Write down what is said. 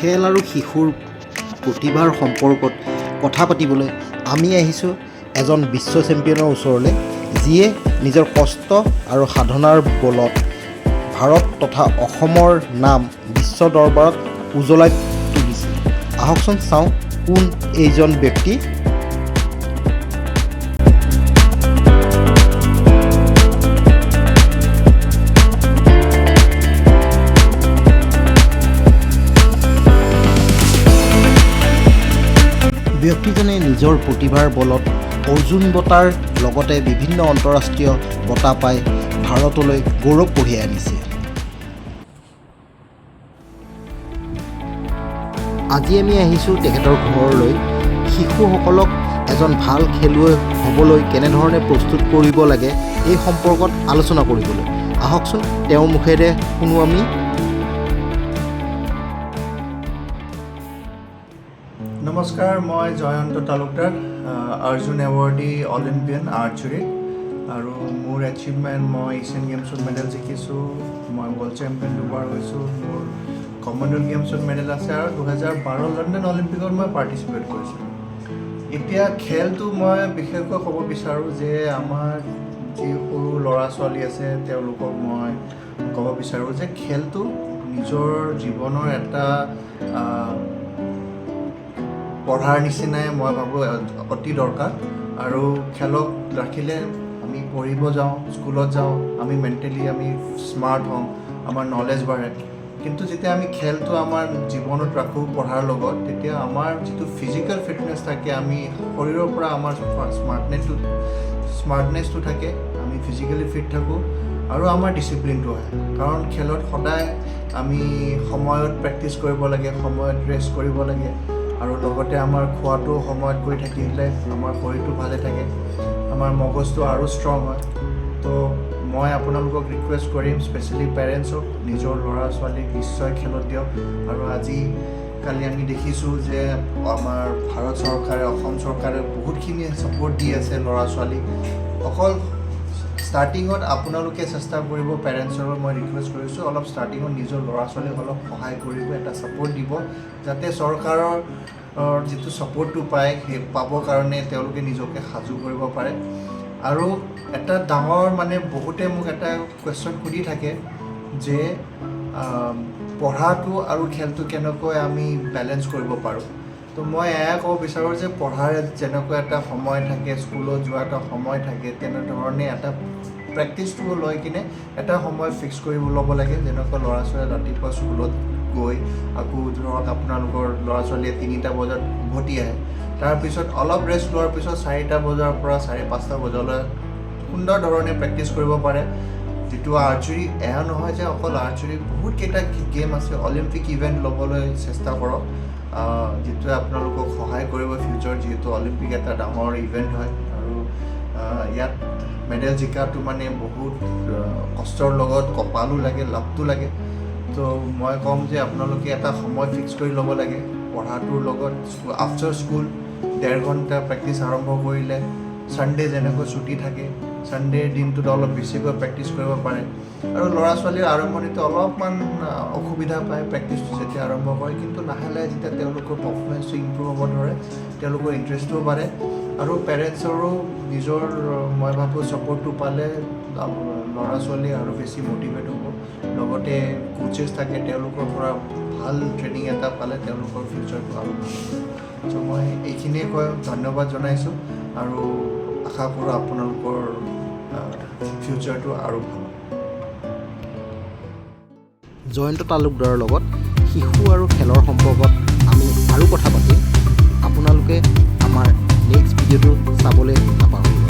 খেল আৰু শিশুৰ প্ৰতিভাৰ সম্পৰ্কত কথা পাতিবলৈ আমি আহিছোঁ এজন বিশ্ব চেম্পিয়নৰ ওচৰলৈ, যিয়ে নিজৰ কষ্ট আৰু সাধনাৰ বলত ভাৰত তথা অসমৰ নাম বিশ্ব দৰবাৰত উজ্বলাই তুলিছে। আহকচোন চাওঁ কোন এইজন ব্যক্তি। ব্যক্তিজনে নিজৰ প্ৰতিভাৰ বলত অৰ্জুন বঁটাৰ লগতে বিভিন্ন আন্তঃৰাষ্ট্ৰীয় বঁটা পাই ভাৰতলৈ গৌৰৱ কঢ়িয়াই আনিছে। আজি আমি আহিছোঁ তেখেতৰ ঘৰলৈ শিশুসকলক এজন ভাল খেলুৱৈ হ'বলৈ কেনেধৰণে প্ৰস্তুত কৰিব লাগে এই সম্পৰ্কত আলোচনা কৰিবলৈ। আহকচোন তেওঁৰ মুখেৰে শুনো আমি। নমস্কাৰ, মই জয়ন্ত তালুকদাৰ, অৰ্জুন এৱাৰ্ডি অলিম্পিয়ান আৰ্চাৰী। আৰু মোৰ এচিভমেণ্ট, মই এছিয়ান গেমছত মেডেল জিকিছোঁ, মই ৱৰ্ল্ড চেম্পিয়ন দুবাৰ হৈছোঁ, মোৰ কমনৱেলথ গেমছত মেডেল আছে আৰু 2012 লণ্ডন অলিম্পিকত মই পাৰ্টিচিপেট কৰিছিলোঁ। এতিয়া খেলটো মই বিশেষকৈ ক'ব বিচাৰোঁ যে আমাৰ যি সৰু ল'ৰা ছোৱালী আছে তেওঁলোকক মই ক'ব বিচাৰোঁ যে খেলটো নিজৰ জীৱনৰ এটা পঢ়াৰ নিচিনাই মই ভাবোঁ অতি দৰকাৰ। আৰু খেলক ৰাখিলে আমি পঢ়িব যাওঁ, স্কুলত যাওঁ, আমি মেণ্টেলি আমি স্মাৰ্ট হওঁ, আমাৰ নলেজ বাঢ়ে। কিন্তু যেতিয়া আমি খেলটো আমাৰ জীৱনত ৰাখোঁ পঢ়াৰ লগত, তেতিয়া আমাৰ যিটো ফিজিকেল ফিটনেছ থাকে, আমি শৰীৰৰ পৰা আমাৰ স্মাৰ্টনেছটো থাকে, আমি ফিজিকেলি ফিট থাকোঁ আৰু আমাৰ ডিচিপ্লিনটো আহে। কাৰণ খেলত সদায় আমি সময়ত প্ৰেক্টিছ কৰিব লাগে, সময়ত ৰেষ্ট কৰিব লাগে আৰু লগতে আমাৰ খোৱাটো সময়ত কৰি থাকিলে আমাৰ শৰীৰটো ভালে থাকে, আমাৰ মগজটো আৰু ষ্ট্ৰং হয়। তো মই আপোনালোকক ৰিকুৱেষ্ট কৰিম, স্পেচিয়েলি পেৰেণ্টছক, নিজৰ ল'ৰা ছোৱালীক নিশ্চয় খেলত দিয়ক। আৰু আজিকালি আমি দেখিছোঁ যে আমাৰ ভাৰত চৰকাৰে, অসম চৰকাৰে বহুতখিনি ছাপোৰ্ট দি আছে ল'ৰা ছোৱালীক। অকল ষ্টাৰ্টিঙত আপোনালোকে চেষ্টা কৰিব, পেৰেণ্টছৰ মই ৰিকুৱেষ্ট কৰিছোঁ, অলপ ষ্টাৰ্টিঙত নিজৰ ল'ৰা ছোৱালীক অলপ সহায় কৰিব, এটা ছাপোৰ্ট দিব, যাতে চৰকাৰৰ যিটো ছাপোৰ্টটো পায় সেই পাবৰ কাৰণে তেওঁলোকে নিজকে সাজু কৰিব পাৰে। আৰু এটা ডাঙৰ বহুতে মোক এটা কুৱেশ্যন সুধি থাকে যে পঢ়াটো আৰু খেলটো কেনেকৈ আমি বেলেঞ্চ কৰিব পাৰোঁ। তো মই এয়া ক'ব বিচাৰোঁ যে পঢ়াৰ যেনেকৈ এটা সময় থাকে, স্কুলত যোৱা এটা সময় থাকে, তেনেধৰণে এটা প্ৰেক্টিছটো লৈ কিনে এটা সময় ফিক্স কৰিব ল'ব লাগে। যেনেকৈ ল'ৰা ছোৱালীয়ে ৰাতিপুৱা স্কুলত গৈ আকৌ ধৰক আপোনালোকৰ ল'ৰা ছোৱালীয়ে 3টা বজাত উভতি আহে, তাৰপিছত অলপ ৰেষ্ট লোৱাৰ পিছত 4টা বজাৰ পৰা 5:30 বজালৈ সুন্দৰ ধৰণে প্ৰেক্টিছ কৰিব পাৰে। যিটো আৰ্চাৰী, এয়া নহয় যে অকল আৰ্চাৰী, বহুতকেইটা গেম আছে। অলিম্পিক ইভেণ্ট ল'বলৈ চেষ্টা কৰক, যিটোৱে আপোনালোকক সহায় কৰিব ফিউচাৰ, যিহেতু অলিম্পিক এটা ডাঙৰ ইভেণ্ট হয় আৰু ইয়াত মেডেল জিকাটো বহুত কষ্টৰ লগত কপালো লাগে, লাভটো লাগে। তো মই ক'ম যে আপোনালোকে এটা সময় ফিক্স কৰি ল'ব লাগে পঢ়াটোৰ লগত। আফটাৰ স্কুল 1.5 ঘণ্টা প্ৰেক্টিছ আৰম্ভ কৰিলে, ছানডে যেনেকৈ ছুটি থাকে, ছানডেৰ দিনটোত অলপ বেছিকৈ প্ৰেক্টিছ কৰিব পাৰে। আৰু ল'ৰা ছোৱালীৰ আৰম্ভণিতে অলপমান অসুবিধা পায় প্ৰেক্টিছটো যেতিয়া আৰম্ভ কৰে, কিন্তু লাহে লাহে যেতিয়া তেওঁলোকৰ পাৰফৰ্মেঞ্চটো ইম্প্ৰুভ হ'ব ধৰে, তেওঁলোকৰ ইণ্টাৰেষ্টটো বাঢ়ে। আৰু পেৰেণ্টছৰো নিজৰ মই ভাবোঁ ছাপোৰ্টটো পালে ল'ৰা ছোৱালী আৰু বেছি মটিভেট হ'ব। লগতে কোচেছ থাকে, তেওঁলোকৰ পৰা ভাল ট্ৰেইনিং এটা পালে তেওঁলোকৰ ফিউচাৰটো আৰু ভাল হ'ব। চ' মই এইখিনিয়ে কৈ ধন্যবাদ জনাইছোঁ আৰু আশা কৰোঁ আপোনালোকৰ ফিউচাৰটো আৰু ভাল হ'ব। জয়ন্ত তালুকদাৰৰ লগত শিশু আৰু খেলৰ সম্পৰ্কত আমি আৰু কথা পাতিম। আপোনালোকে আমাৰ নেক্সট ভিডিঅ'টো চাবলৈ নাপাহৰিব।